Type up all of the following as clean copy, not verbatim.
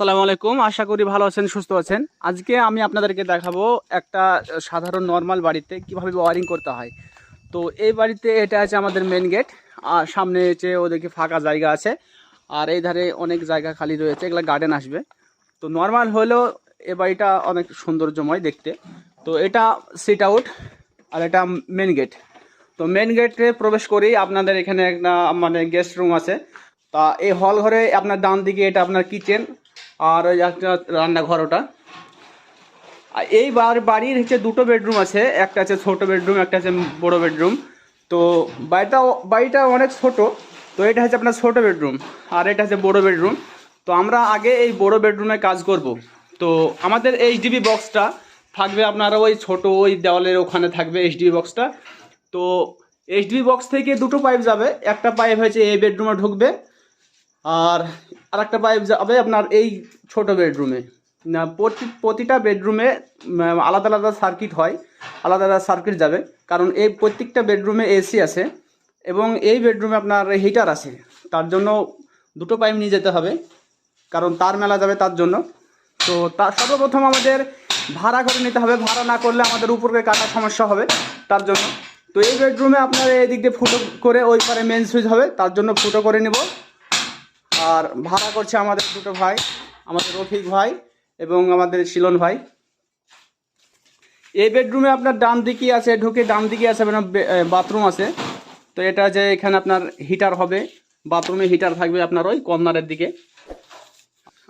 আসসালামু আলাইকুম, আশা করি ভালো আছেন, সুস্থ আছেন। আজকে আমি আপনাদেরকে দেখাবো একটা সাধারণ নর্মাল বাড়িতে কিভাবে ওয়ারিং করতে হয়। তো এই বাড়িতে এটা আছে আমাদের মেন গেট, আর সামনে হচ্ছে ওদেরকে ফাঁকা জায়গা আছে, আর এই ধারে অনেক জায়গা খালি রয়েছে, এগুলো গার্ডেন আসবে। তো নর্মাল হলেও এই বাড়িটা অনেক সৌন্দর্যময় দেখতে। তো এটা সিট আউট, আর এটা মেন গেট। তো মেন গেটে প্রবেশ করেই আপনাদের এখানে একটা মানে গেস্ট রুম আছে। তা এই হল ঘরে আপনার ডান দিকে এটা আপনার কিচেন, আর ওই একটা রান্নাঘর ওটা। আর এই বাড়ির হচ্ছে দুটো বেডরুম আছে, একটা আছে ছোট বেডরুম, একটা আছে বড় বেডরুম। তো বাড়িটা অনেক ছোট। তো এটা হচ্ছে আপনার ছোট বেডরুম, আর এটা হচ্ছে বড় বেডরুম। তো আমরা আগে এই বড় বেডরুমে কাজ করব। তো আমাদের এইচডিবি বক্সটা থাকবে আপনারা ওই ছোট ওই দেওয়ালের ওখানে থাকবে এইচডিবি বক্সটা। তো এইচডিবি বক্স থেকে দুটো পাইপ যাবে, একটা পাইপ হচ্ছে এই বেডরুমে ঢুকবে, আর আরেকটা পাইপ যাবে আপনার এই ছোট বেডরুমে। না, প্রতিটা বেডরুমে আলাদা আলাদা সার্কিট হয়, আলাদা আলাদা সার্কিট যাবে, কারণ এই প্রত্যেকটা বেডরুমে এসি আছে এবং এই বেডরুমে আপনার হিটার আছে। তার জন্য দুটো পাইপ নিয়ে যেতে হবে, কারণ তার মেলা যাবে তার জন্য। তো তার সর্বপ্রথম আমাদের ভাড়া করে নিতে হবে, ভাড়া না করলে আমাদের উপরে কাটা সমস্যা হবে তার জন্য। তো এই বেডরুমে আপনার এই দিক দিয়ে ফুটো করে ওই পারে মেন সুইচ হবে, তার জন্য ফুটো করে নিব। আর ভাড়া করছে আমাদের দুটো ভাই, আমাদের রফিক ভাই এবং আমাদের শিলন ভাই। এই বেডরুমে আপনার ডান দিকে আছে, ঢুকে ডান দিকে আছে আপনার বাথরুম আছে। তো এটা যে এখানে আপনার হিটার হবে, বাথরুমে হিটার থাকবে আপনার ওই কর্নারের দিকে।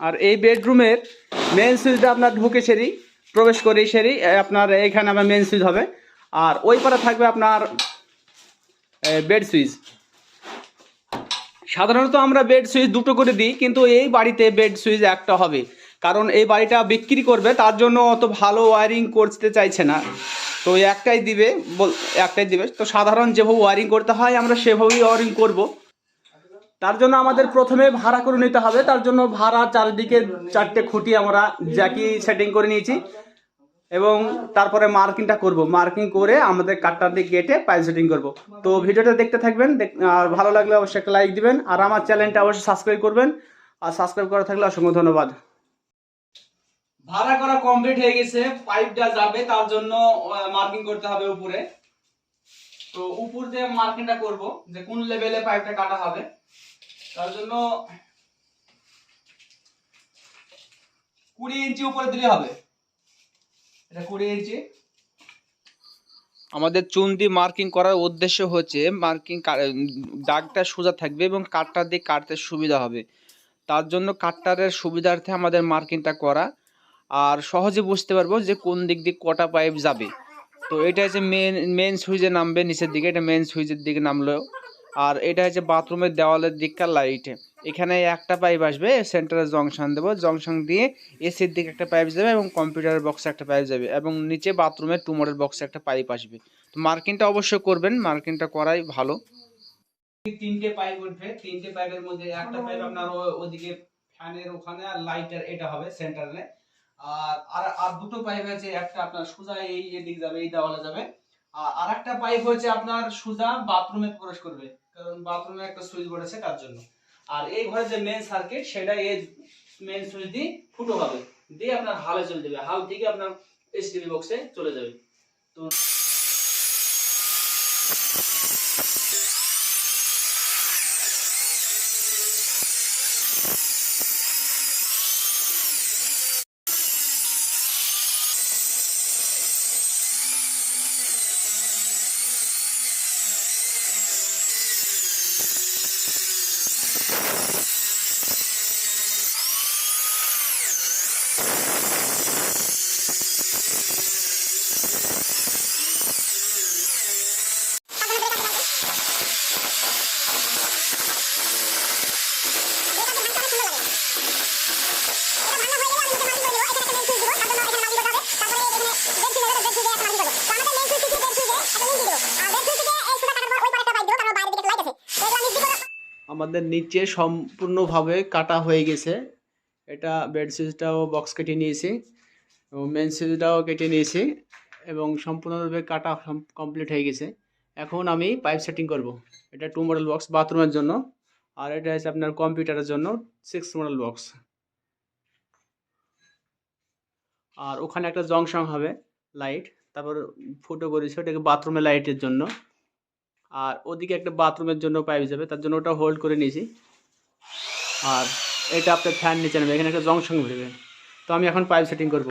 আর এই বেডরুমের মেন সুইচটা আপনার ঢুকে সেরি প্রবেশ করে সেরি আপনার এখানে আমার মেন সুইচ হবে, আর ওই পারে থাকবে আপনার বেড সুইচ। সাধারণত আমরা বেড সুইচ দুটো করে দিই, কিন্তু এই বাড়িতে বেড সুইচ একটা হবে, কারণ এই বাড়িটা বিক্রি করবে, তার জন্য অত ভালো ওয়ারিং করতে চাইছে না। তো একটাই দিবে। তো সাধারণ যেভাবে ওয়ারিং করতে হয় আমরা সেভাবেই ওয়ারিং করব। তার জন্য আমাদের প্রথমে ভাড়া করে নিতে হবে। তার জন্য ভাড়া চারিদিকে 4টে খুঁটি আমরা জ্যাকি সেটিং করে নিয়েছি, এবং তারপরে মার্কিংটা করব। মার্কিং করে আমাদের কাটটা দিয়ে কেটে পাইপ সেটিং করব। তো ভিডিওটা দেখতে থাকবেন, আর ভালো লাগলে অবশ্যই একটা লাইক দিবেন, আর আমার চ্যানেলটা অবশ্যই সাবস্ক্রাইব করবেন। আর সাবস্ক্রাইব করা থাকলে অসংখ্য ধন্যবাদ। ভাড়া করা কমপ্লিট হয়ে গেছে, পাইপটা যাবে তার জন্য মার্কিং করতে হবে উপরে। তো উপর দিয়ে মার্কিংটা করব যে কোন লেভেলে পাইপটা কাটা হবে। তার জন্য 20 ইঞ্চি উপরে দিলে হবে, এটা 20 ইঞ্চি। আমাদের চুন দিয়ে মার্কিং করার উদ্দেশ্য হচ্ছে মার্কিং দাগটা সোজা থাকবে এবং কাটটা দিয়ে কাটতে সুবিধা হবে। তার জন্য কাটটারের সুবিধার্থে আমাদের মার্কিংটা করা, আর সহজে বুঝতে পারবো যে কোন দিক দিয়ে কটা পাইপ যাবে। তো এটা হচ্ছে মেন সুইচে নামবে নিচের দিকে, এটা মেন সুইচের দিকে নামলো। আর এটা হচ্ছে বাথরুমের দেওয়ালের দিককার লাইট। এখানে একটা পাইপ আসবে, সেন্টারে জংশন দেবো, জংশন দিয়ে এসির দিকে একটা পাইপ যাবে এবং কম্পিউটার বক্সে একটা পাইপ যাবে, এবং নিচে বাথরুমের টুমোরের বক্সে একটা পাইপ আসবে। তো মার্কিংটা অবশ্যই করবেন, মার্কিংটা করাই ভালো। 3টে পাইপ উঠবে, 3টে পাইপের মধ্যে একটা পাইপ আপনার ওদিকে ফ্যানের ওখানে, আর লাইটার এটা হবে সেন্টারে। আর আর দুটো পাইপ আছে, একটা আপনার সোজা এই এদিক যাবে, এই দেওয়ালে যাবে, আর একটা পাইপ হচ্ছে আপনার সোজা বাথরুমে প্রবেশ করবে, কারণ বাথরুমে একটা সুইচ বোর্ড আছে তার জন্য। আর এই ঘরে যে মেন সার্কিট সেটা এই মেন সুইচ দিয়ে ফুটো হবে, দিয়ে আপনার হালে চলে যাবে, হাল থেকে আপনার এইচডিবি বক্সে চলে যাবে। তো আমাদের নিচে সম্পূর্ণভাবে কাটা হয়ে গেছে। এটা বেড সুইচটাও বক্স কেটে নিয়েছি এবং মেন সুইচটাও কেটে নিয়েছি, এবং সম্পূর্ণভাবে কাটা কমপ্লিট হয়ে গেছে। এখন আমি পাইপ সেটিং করব। এটা 2 মডেল বক্স বাথরুমের জন্য, আর এটা হচ্ছে আপনার কম্পিউটারের জন্য 6 মডেল বক্স। আর ওখানে একটা জংশন হবে লাইট, তারপর ফুটো করেছি ওটাকে বাথরুমের লাইটের জন্য। আর ওদিকে একটা বাথরুমের জন্য পাইপ যাবে, তার জন্য ওটা হোল্ড করে নিয়েছি। আর এটা আপনার ফ্যান নিচে নেবে, এখানে একটা জংশন বেরোবে। তো আমি এখন পাইপ সেটিং করব।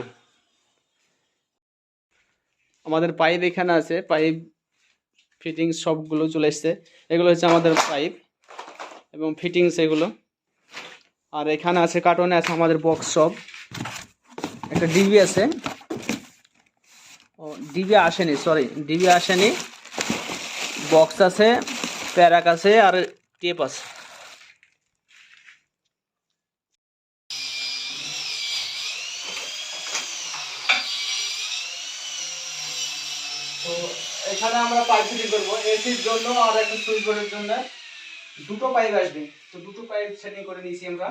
আমাদের পাইপ এখানে আছে, পাইপ ফিটিংস সবগুলো চলে এসছে। এগুলো হচ্ছে আমাদের পাইপ এবং ফিটিংস এগুলো। আর এখানে আছে কার্টনে আছে আমাদের বক্স সব। একটা ডিবি আছে, ও ডিবি আসেনি, সরি ডিবি আসেনি, বক্স আছে, প্যারাক আছে আর টেপ আছে। তো এখানে আমরা পাইপ ফিটিং করবো এসির জন্য আর একটা সুইচ বোর্ডের জন্য। দুটো পাইপ আসবে, তো দুটো পাইপ সেটিং করে নিয়েছি আমরা।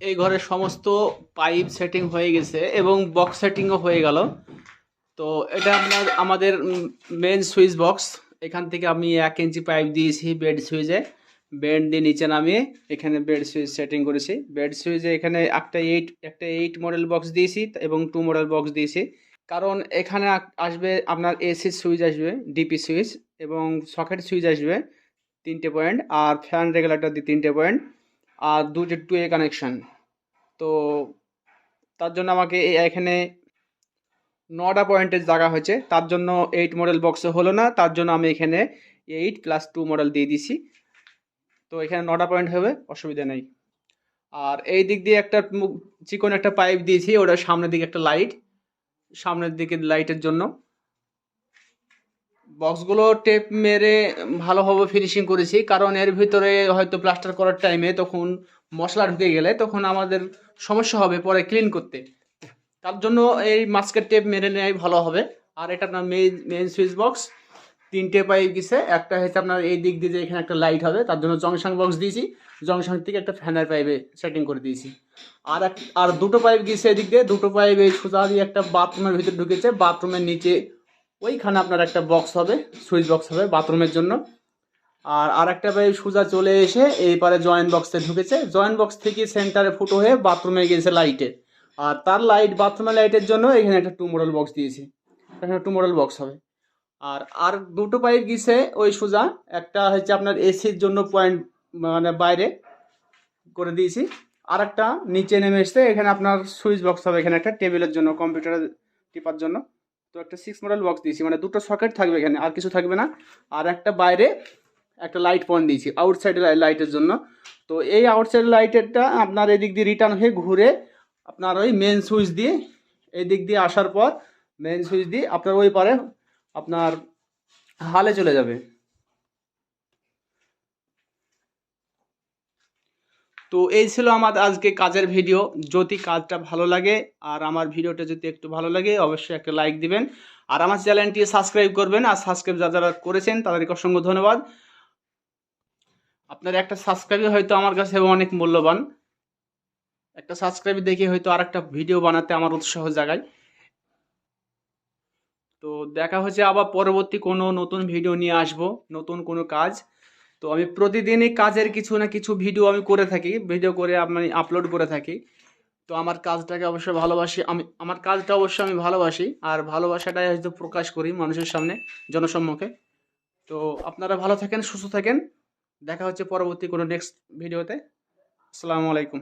এই ঘরের সমস্ত পাইপ সেটিং হয়ে গেছে এবং বক্স সেটিংও হয়ে গেল। তো এটা আমাদের মেন সুইচ বক্স। এখান থেকে আমি 1 ইঞ্চি পাইপ দিয়েছি বেড সুইচে, বেড দিয়ে নিচে নামিয়ে এখানে বেড সুইচ সেটিং করেছি। বেড সুইচে এখানে একটা 8 মডেল বক্স দিয়েছি এবং 2 মডেল বক্স দিয়েছি। কারণ এখানে আসবে আপনার এসি সুইচ আসবে, ডিপি সুইচ এবং সকেট সুইচ আসবে 3টে পয়েন্ট, আর ফ্যান রেগুলেটর দিয়ে 3টে পয়েন্ট, আর 2 কানেকশন। তো তার জন্য আমাকে এখানে 9টা পয়েন্টের জায়গা হয়েছে, তার জন্য 8 মডেল বক্সে হলো না, তার জন্য আমি এখানে 8 + 2 মডেল দিয়ে দিছি। তো এখানে 9টা পয়েন্ট হবে, অসুবিধা নেই। আর এই দিক দিয়ে একটা চিকন একটা পাইপ দিয়েছি, ওটা সামনের দিকে একটা লাইট, সামনের দিকে লাইটের জন্য। বক্সগুলো টেপ মেরে ভালোভাবে ফিনিশিং করেছি, কারণ এর ভিতরে হয়তো প্লাস্টার করার টাইমে তখন মশলা ঢুকে গেলে তখন আমাদের সমস্যা হবে পরে ক্লিন করতে। তার জন্য এই মাস্কের টেপ মেরে নেওয়াই ভালো হবে। আর এটা আপনার মেইন সুইচ বক্স 3টে পাইপ গেছে। একটা হচ্ছে আপনার এই দিক দিয়ে যে এখানে একটা লাইট হবে, তার জন্য জংশন বক্স দিয়েছি, জংশন থেকে একটা ফ্যানের পাইপে সেটিং করে দিয়েছি। আর দুটো পাইপ গেছে এদিক দিয়ে, দুটো পাইপ এই সোজা দিয়ে একটা বাথরুমের ভিতরে ঢুকেছে, বাথরুমের নিচে ওইখানে আপনার একটা বক্স হবে, সুইচ বক্স হবে বাথরুমের জন্য। আর একটা পাইপ সোজা চলে এসে এই পারে জয়েন্ট বক্সে ঢুকেছে, জয়েন্ট বক্স থেকে সেন্টারে ফুটো হয়ে বাথরুমে গেছে লাইটে। আর তার লাইট বাথরুমের লাইটের জন্য এখানে একটা 2 মডেল বক্স দিয়েছি, এখানে 2 মডেল বক্স হবে। আর দুটো পাইপ গিয়েছে ওই সোজা, একটা হচ্ছে আপনার এসির জন্য পয়েন্ট মানে বাইরে করে দিয়েছি, আর একটা নিচে নেমে এসছে, এখানে আপনার সুইচ বক্স হবে, এখানে একটা টেবিলের জন্য কম্পিউটারে টিপার জন্য। তো একটা 6 মডেল বক্স দিয়েছি, মানে দুটো সকেট থাকবে এখানে, আর কিছু থাকবে না। আর একটা বাইরে একটা লাইট পয়েন্ট দিয়েছি আউটসাইড লাইটের জন্য। তো এই আউটসাইড লাইটেরটা আপনার এদিক দিয়ে রিটার্ন হয়ে ঘুরে আপনার ওই মেন সুইচ দিয়ে এই দিক দিয়ে আসার পর মেন সুইচ দিয়ে আপনার ওই পারে আপনার হালে চলে যাবে। তো এই ছিল আমার আজকে কাজের ভিডিও। যদি কাজটা ভালো লাগে আর আমার ভিডিওটা যদি একটু ভালো লাগে অবশ্যই একটা লাইক দিবেন, আর আমার চ্যানেলটি সাবস্ক্রাইব করবেন। আর সাবস্ক্রাইব যারা করেছেন তাদেরকে অসংখ্য ধন্যবাদ। আপনার একটা সাবস্ক্রাইব হয়তো আমার কাছে অনেক মূল্যবান, একটা সাবস্ক্রাইব দেখে হয়তো আর একটা ভিডিও বানাতে আমার উৎসাহ জাগায়। তো দেখা হচ্ছে আবার পরবর্তী কোনো নতুন ভিডিও নিয়ে আসব, নতুন কোনো কাজ। তো আমি প্রতিদিনই কাজের কিছু না কিছু ভিডিও আমি করে থাকি, ভিডিও করে আমি আপলোড করে থাকি। তো আমার কাজটাকে অবশ্যই ভালোবাসি, আমার কাজটা অবশ্যই আমি ভালোবাসি, আর ভালোবাসাটাই হয়তো প্রকাশ করি মানুষের সামনে, জনসম্মুখে। তো আপনারা ভালো থাকেন, সুস্থ থাকেন, দেখা হচ্ছে পরবর্তী কোনো নেক্সট ভিডিওতে। আসসালামু আলাইকুম।